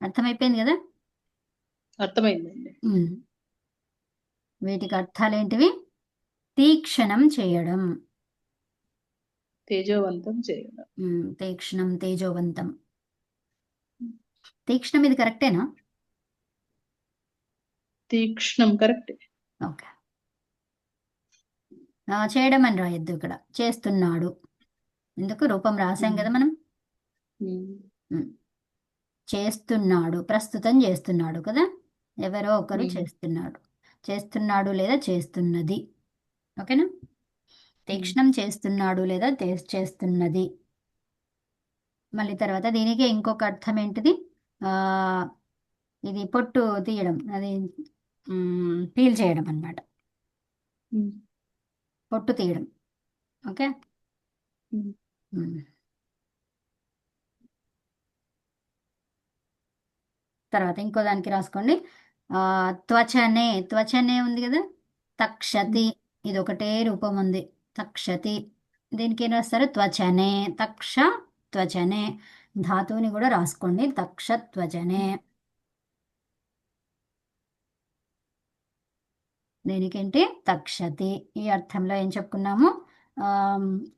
S2: అర్థమైపోయింది కదా?
S1: అర్థమైందండి.
S2: వీటికి అర్థాలు ఏంటివి? తీక్షణం చేయడం,
S1: తేజోవంతం చేయడం.
S2: తీక్షణం, తేజోవంతం. తీక్షణం ఇది కరెక్టేనా?
S1: తీక్ష్ణం కరెక్ట్.
S2: ఓకే. చేయడం అని రాయొద్దు ఇక్కడ, చేస్తున్నాడు. ఎందుకు? రూపం రాసాం కదా మనం. చేస్తున్నాడు, ప్రస్తుతం చేస్తున్నాడు కదా, ఎవరో ఒకరు చేస్తున్నాడు. చేస్తున్నాడు లేదా చేస్తున్నది. ఓకేనా? తీక్షణం చేస్తున్నాడు లేదా చేస్తున్నది. మళ్ళీ తర్వాత దీనికి ఇంకొక అర్థం ఏంటిది? ఇది పొట్టు తీయడం, అది పీల్ చేయడం అన్నమాట. పొట్టు తీయడం. ఓకే. తర్వాత ఇంకో దానికి రాసుకోండి. త్వచనే. త్వచనే ఉంది కదా, తక్షతి. ఇది ఒకటే రూపం ఉంది, తక్షతి. దీనికి ఏం రాస్తారు? త్వచనే. తక్ష త్వచనే. ధాతువుని కూడా రాసుకోండి, తక్ష త్వచనే. దీనికేంటి? తక్షతి. ఈ అర్థంలో ఏం చెప్పుకున్నాము?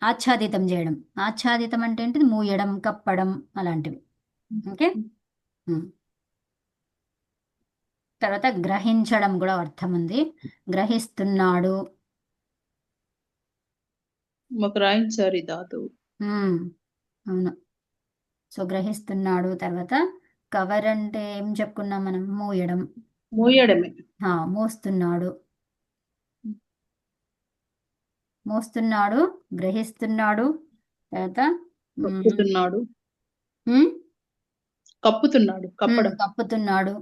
S2: ఆచ్ఛాదితం చేయడం. ఆచ్ఛాదితం అంటే ఏంటిది? మూయడం, కప్పడం, అలాంటివి. ఓకే. తర్వాత గ్రహించడం కూడా అర్థం ఉంది. గ్రహిస్తున్నాడు.
S1: మాకు రాయించారు ఈ ధాతువు.
S2: అవును. సో గ్రహిస్తున్నాడు. తర్వాత కవర్ అంటే ఏం చెప్పుకున్నాం మనం? మూయడం,
S1: మూయడమే.
S2: మోస్తున్నాడు. మోస్తున్నాడు, గ్రహిస్తున్నాడు. తర్వాత
S1: కప్పుతున్నాడు. కప్పుతున్నాడు, కప్పడం.
S2: కప్పుతున్నాడు.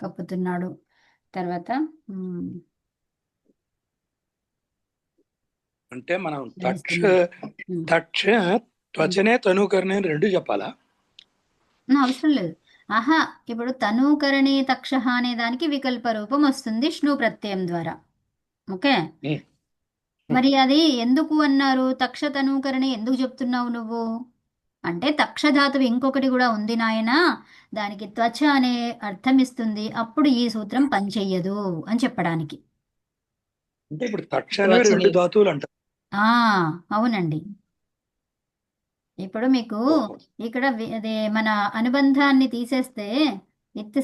S2: కప్పుతున్నాడు. తర్వాత
S4: అంటే మనం తక్ష త్వచనే తనూకరణే రెండు చెప్పాలా?
S2: అవసరం లేదు. ఇప్పుడు తనూకరణే తక్ష అనే దానికి వికల్ప రూపం వస్తుంది ష్ణు ప్రత్యయం ద్వారా. ఓకే. మరి అది ఎందుకు అన్నారు? తక్ష తనూకరణే ఎందుకు చెప్తున్నావు నువ్వు అంటే, తక్షధాతువు ఇంకొకటి కూడా ఉంది నాయన, దానికి త్వచ అనే అర్థం ఇస్తుంది, అప్పుడు ఈ సూత్రం పనిచెయ్యదు అని చెప్పడానికి.
S4: అంటే ఇప్పుడు తక్ష అనేవి రెండు ధాతువులు అంటారు.
S2: అవునండి. ఇప్పుడు మీకు ఇక్కడ మన అనుబంధాన్ని తీసేస్తే ఇత్తి